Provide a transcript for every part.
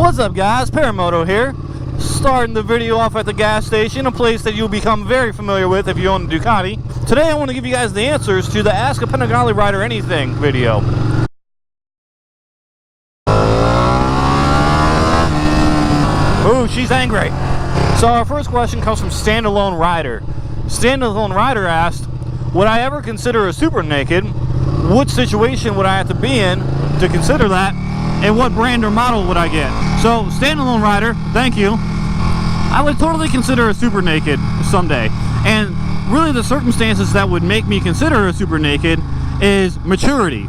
What's up guys, Paramoto here, starting the video off at the gas station, a place that you'll become very familiar with if you own a Ducati. Today I want to give you guys the answers to the Ask a PANIGALE Rider Anything video. Ooh, she's angry. So our first question comes from Standalone Rider. Standalone Rider asked, would I ever consider a super naked? What situation would I have to be in to consider that? And what brand or model would I get? So, Standalone Rider, thank you. I would totally consider a super naked someday. And really the circumstances that would make me consider a super naked is maturity.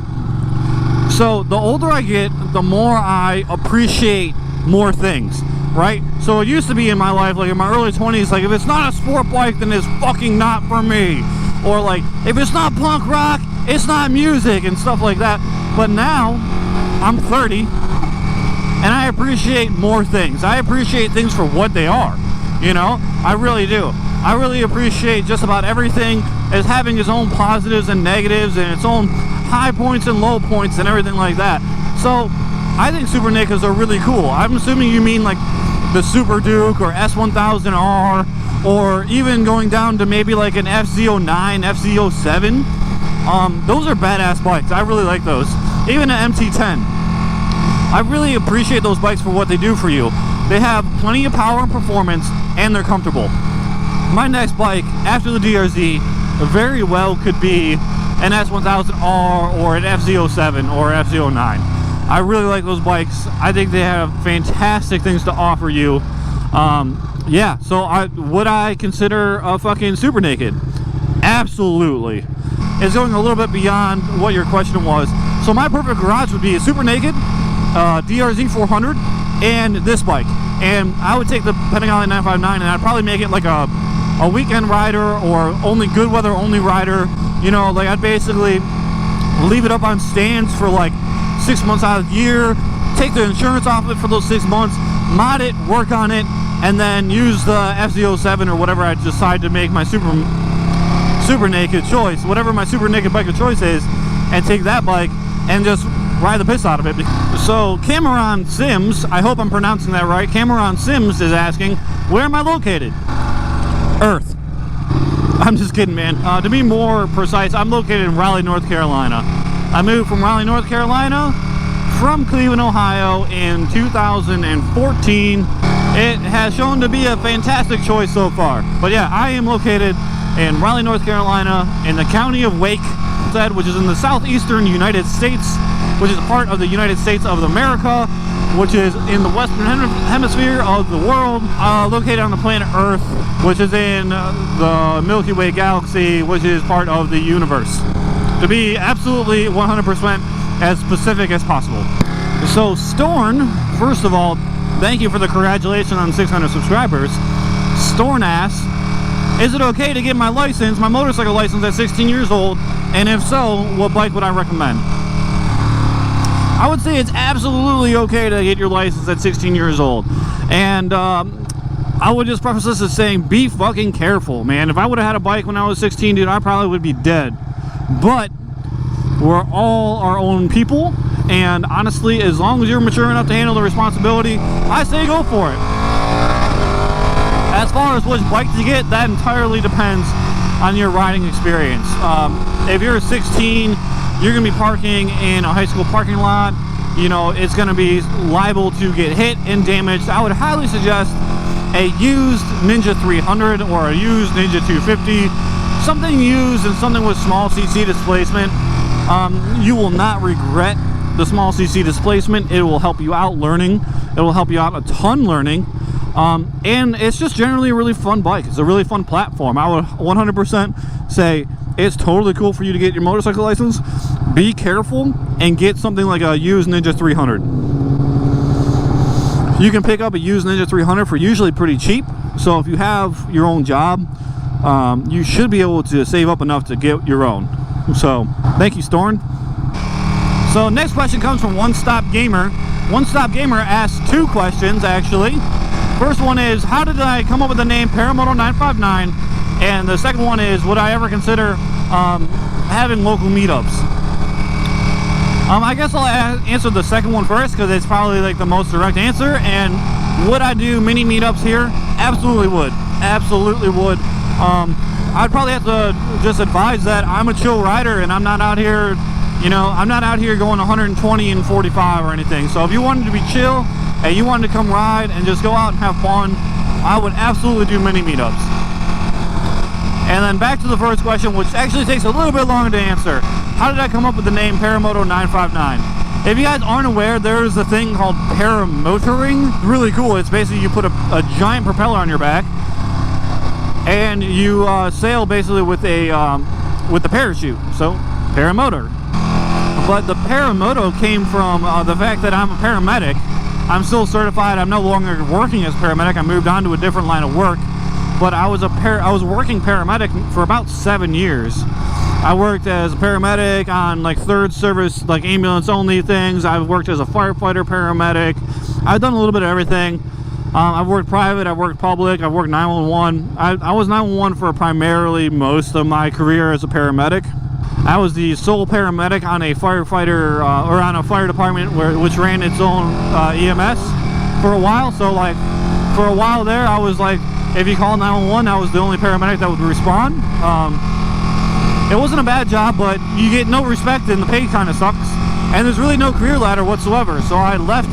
So, the older I get, the more I appreciate more things, right? So, it used to be in my life, like in my early 20s, like if it's not a sport bike, then it's fucking not for me. Or like, if it's not punk rock, it's not music and stuff like that. But now, I'm 30 and I appreciate more things. I appreciate things for what they are, you know? I really do. I really appreciate just about everything as having its own positives and negatives and its own high points and low points and everything like that. So I think super nakeds are really cool. I'm assuming you mean like the Super Duke or S1000R, or even going down to maybe like an FZ09, FZ07. Those are badass bikes. I really like those. Even an MT10. I really appreciate those bikes for what they do for you. They have plenty of power and performance, and they're comfortable. My next bike, after the DRZ, very well could be an S1000R or an FZ07 or FZ09. I really like those bikes. I think they have fantastic things to offer you. Yeah, so would I consider a fucking super naked? Absolutely. It's going a little bit beyond what your question was. So my perfect garage would be a super naked, DRZ 400, and this bike. And I would take the PANIGALE 959 and I'd probably make it like a weekend rider or only good weather only rider. You know, like I'd basically leave it up on stands for like 6 months out of the year, take the insurance off it for those 6 months, mod it, work on it, and then use the FZ07 or whatever I decide to make my super naked choice, whatever my super naked bike of choice is, and take that bike and just ride the piss out of it. So Cameron Sims, I hope I'm pronouncing that right, Cameron Sims is asking, where am I located? Earth. I'm just kidding, man. To be more precise, I'm located in Raleigh, North Carolina. I moved from Raleigh, North Carolina from Cleveland, Ohio in 2014. It has shown to be a fantastic choice so far. But yeah, I am located in Raleigh, North Carolina, in the county of Wake, which is in the southeastern United States, which is part of the United States of America, which is in the western hemisphere of the world, located on the planet Earth, which is in the Milky Way galaxy, which is part of the universe. To be absolutely 100% as specific as possible. So Storn, first of all, thank you for the congratulations on 600 subscribers. Storn asks, is it okay to get my license, my motorcycle license, at 16 years old? And if so, what bike would I recommend? I would say it's absolutely okay to get your license at 16 years old. And I would just preface this as saying, be fucking careful, man. If I would have had a bike when I was 16, dude, I probably would be dead. But we're all our own people. And honestly, as long as you're mature enough to handle the responsibility, I say go for it. As far as which bike to get, that entirely depends on your riding experience. If you're 16, you're going to be parking in a high school parking lot. You know, it's going to be liable to get hit and damaged. I would highly suggest a used Ninja 300 or a used Ninja 250. Something used and something with small CC displacement. You will not regret the small CC displacement. It will help you out learning. It will help you out a ton learning. And it's just generally a really fun bike. It's a really fun platform. I would 100% say it's totally cool for you to get your motorcycle license. Be careful and get something like a used Ninja 300. You can pick up a used Ninja 300 for usually pretty cheap. So if you have your own job, you should be able to save up enough to get your own. So thank you, Storn. So next question comes from One Stop Gamer. One Stop Gamer asks two questions actually. First one is, how did I come up with the name Paramoto 959? And the second one is, would I ever consider having local meetups? I guess I'll answer the second one first because it's probably like the most direct answer. And would I do mini meetups here? Absolutely would. Absolutely would. I'd probably have to just advise that I'm a chill rider and I'm not out here, you know, I'm not out here going 120 and 45 or anything. So if you wanted to be chill and you wanted to come ride and just go out and have fun, I would absolutely do mini meetups. And then back to the first question, which actually takes a little bit longer to answer. How did I come up with the name Paramoto 959? If you guys aren't aware, there's a thing called paramotoring. Really cool. It's basically you put a giant propeller on your back and you sail basically with the parachute. So paramotor. But the paramoto came from the fact that I'm a paramedic. I'm still certified. I'm no longer working as a paramedic. I moved on to a different line of work. But I was working paramedic for about 7 years. I worked as a paramedic on like third service, like ambulance only things. I've worked as a firefighter paramedic. I've done a little bit of everything. I've worked private, I've worked public, I've worked 911. I was 911 for primarily most of my career as a paramedic. I was the sole paramedic on a firefighter or on a fire department which ran its own EMS for a while. So like for a while there, I was like, if you call 911, I was the only paramedic that would respond. It wasn't a bad job, but you get no respect and the pay kind of sucks. And there's really no career ladder whatsoever. So I left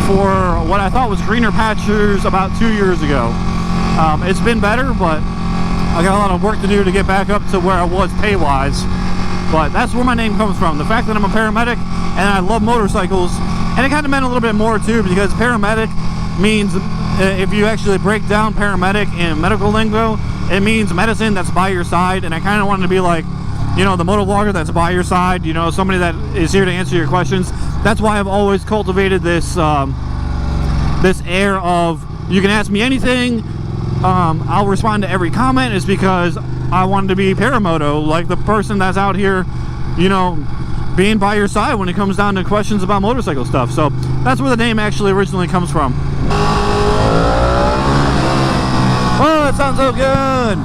for what I thought was greener pastures about 2 years ago. It's been better, but I got a lot of work to do to get back up to where I was pay-wise. But that's where my name comes from. The fact that I'm a paramedic and I love motorcycles. And it kind of meant a little bit more too, because paramedic means, if you actually break down paramedic in medical lingo, it means medicine that's by your side. And I kind of wanted to be like, you know, the motovlogger that's by your side, you know, somebody that is here to answer your questions. That's why I've always cultivated this this air of, you can ask me anything, I'll respond to every comment, is because I wanted to be paramoto, like the person that's out here, you know, being by your side when it comes down to questions about motorcycle stuff. So that's where the name actually originally comes from. Oh, that sounds so good.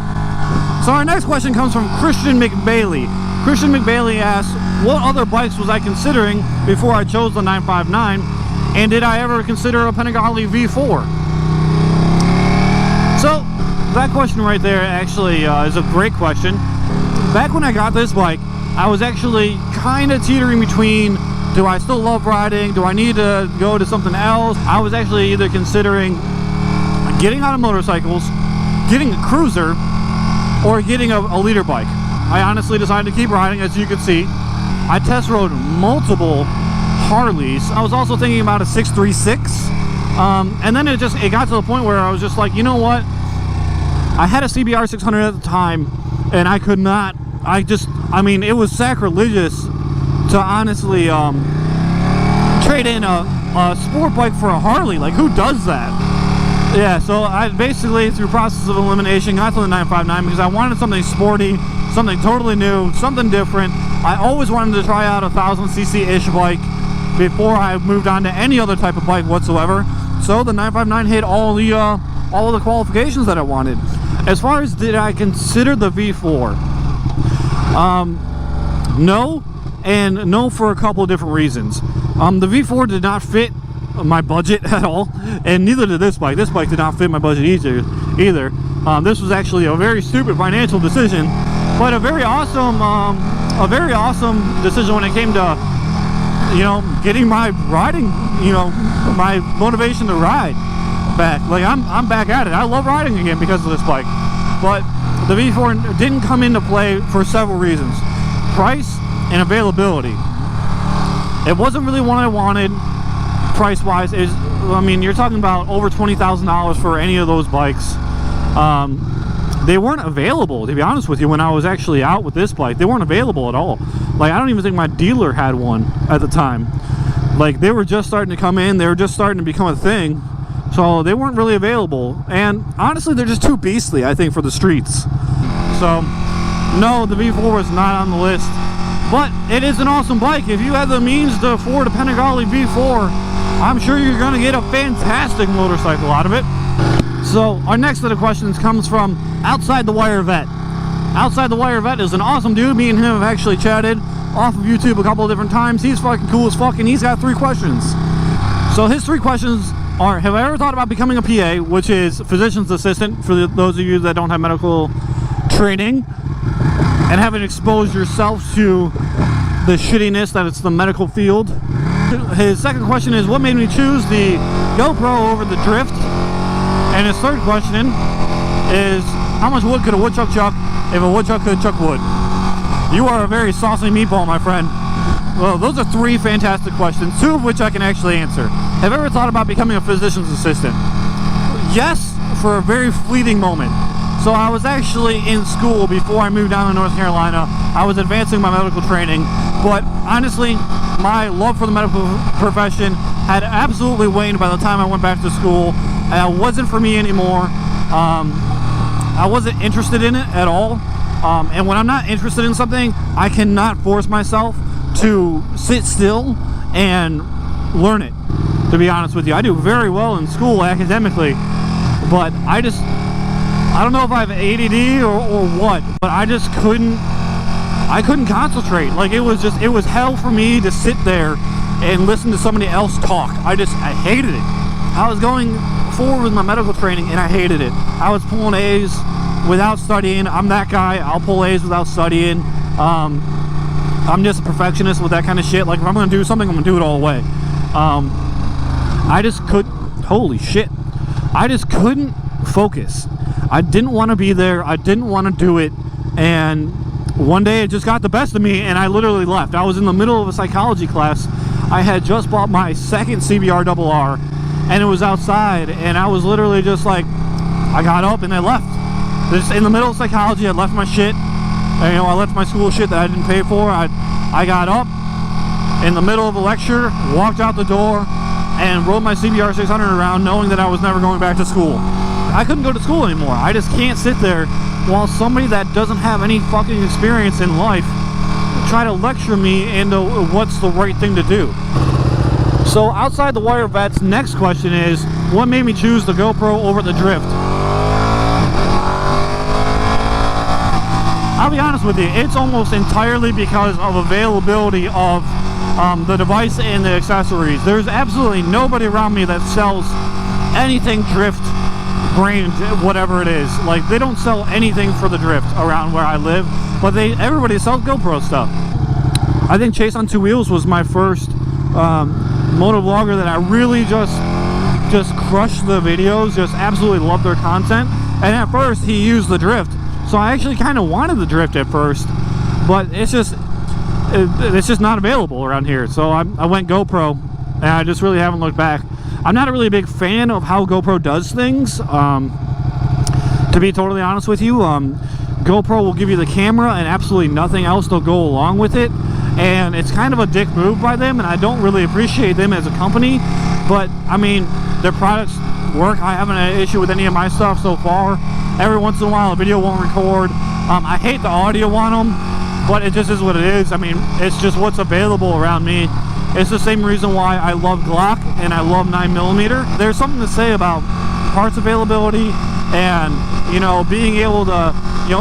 So our next question comes from Christian McBailey. Christian McBailey asks, what other bikes was I considering before I chose the 959? And did I ever consider a Panigale V4? So that question right there actually is a great question. Back when I got this bike, I was actually kind of teetering between, do I still love riding? Do I need to go to something else? I was actually either considering getting out of motorcycles, getting a cruiser, or getting a leader bike. I honestly decided to keep riding, as you can see. I test rode multiple Harleys. I was also thinking about a 636. And then it got to the point where I was just like, you know what? I had a CBR 600 at the time, and I could not, I mean, it was sacrilegious to honestly trade in a sport bike for a Harley. Like, who does that? Yeah, so I basically, through process of elimination, got to the 959 because I wanted something sporty, something totally new, something different. I always wanted to try out a 1000cc-ish bike before I moved on to any other type of bike whatsoever. So the 959 hit all of the qualifications that I wanted. As far as did I consider the V4? No, and no for a couple of different reasons. The V4 did not fit my budget at all, and neither did this bike. This bike did not fit my budget either. This was actually a very stupid financial decision, but a very awesome decision when it came to, you know, getting my riding, you know, my motivation to ride back. Like, I'm back at it. I love riding again because of this bike. But the V4 didn't come into play for several reasons: price and availability. It wasn't really what I wanted. Price-wise, I mean, you're talking about over $20,000 for any of those bikes. They weren't available, to be honest with you. When I was actually out with this bike, they weren't available at all. Like, I don't even think my dealer had one at the time. Like, they were just starting to come in, they were just starting to become a thing, so they weren't really available. And honestly, they're just too beastly, I think, for the streets. So no, the V4 was not on the list, but it is an awesome bike. If you have the means to afford a Panigale V4, I'm sure you're going to get a fantastic motorcycle out of it. So our next set of questions comes from Outside the Wire Vet. Outside the Wire Vet is an awesome dude. Me and him have actually chatted off of YouTube a couple of different times. He's fucking cool as fuck, and he's got 3 questions. So his 3 questions are: have I ever thought about becoming a PA, which is physician's assistant for those of you that don't have medical training and haven't exposed yourself to the shittiness that it's the medical field. His second question is: what made me choose the GoPro over the Drift? And his third question is: how much wood could a woodchuck chuck if a woodchuck could chuck wood? You are a very saucy meatball, my friend. Well, those are 3 fantastic questions, 2 of which I can actually answer. Have I ever thought about becoming a physician's assistant? Yes, for a very fleeting moment. So I was actually in school before I moved down to North Carolina. I was advancing my medical training, but honestly, my love for the medical profession had absolutely waned by the time I went back to school. It wasn't for me anymore. I wasn't interested in it at all. And when I'm not interested in something, I cannot force myself to sit still and learn it, to be honest with you. I do very well in school academically, but I don't know if I have ADD or what, but I couldn't concentrate. Like, it was hell for me to sit there and listen to somebody else talk. I hated it. I was going forward with my medical training and I hated it. I was pulling A's without studying. I'm that guy. I'll pull A's without studying. I'm just a perfectionist with that kind of shit. Like, if I'm gonna do something, I'm gonna do it all the way. I just couldn't focus. I didn't want to be there. I didn't want to do it. And one day it just got the best of me and I literally left. I was in the middle of a psychology class. I had just bought my second CBR and it was outside, and I was literally just like, I got up and I left. Just in the middle of psychology, I left my shit. And, I left my school shit that I didn't pay for. I got up in the middle of a lecture, walked out the door, and rode my CBR 600 around, knowing that I was never going back to school. I couldn't go to school anymore. I just can't sit there while somebody that doesn't have any fucking experience in life try to lecture me into what's the right thing to do. So outside the wire vets, next question is: what made me choose the GoPro over the Drift? I'll be honest with you, it's almost entirely because of availability of the device and the accessories. There's absolutely nobody around me that sells anything Drift brand, whatever it is. Like, they don't sell anything for the Drift around where I live, but everybody sells GoPro stuff. I think Chase on Two Wheels was my first moto vlogger that I really just crushed the videos, just absolutely loved their content. And at first he used the Drift, so I actually kind of wanted the Drift at first, but it's just not available around here. So I went GoPro, and I just really haven't looked back. I'm not a really big fan of how GoPro does things, to be totally honest with you. GoPro will give you the camera and absolutely nothing else to go along with it, and it's kind of a dick move by them, and I don't really appreciate them as a company. But I mean, their products work. I haven't had an issue with any of my stuff so far. Every once in a while a video won't record. I hate the audio on them, but it just is what it is. I mean, it's just what's available around me. It's the same reason why I love Glock and I love 9mm. There's something to say about parts availability and, being able to,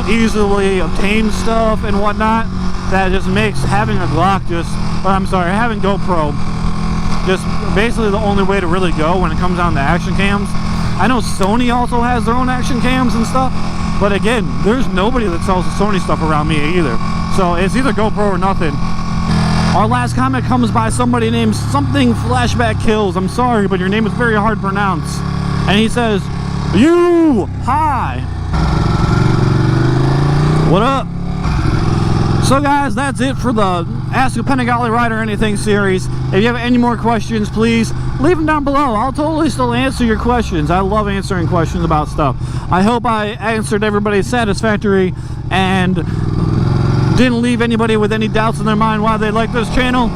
easily obtain stuff and whatnot. That just makes having a Glock having GoPro just basically the only way to really go when it comes down to action cams. I know Sony also has their own action cams and stuff, but again, there's nobody that sells the Sony stuff around me either. So it's either GoPro or nothing. Our last comment comes by somebody named something Flashback Kills. I'm sorry, but your name is very hard to pronounce. And he says, hi. What up? So guys, that's it for the Ask a Panigale Rider Anything series. If you have any more questions, please leave them down below. I'll totally still answer your questions. I love answering questions about stuff. I hope I answered everybody satisfactory and didn't leave anybody with any doubts in their mind why they like this channel.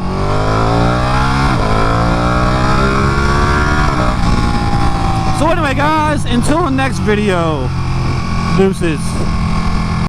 So anyway guys, until the next video, deuces.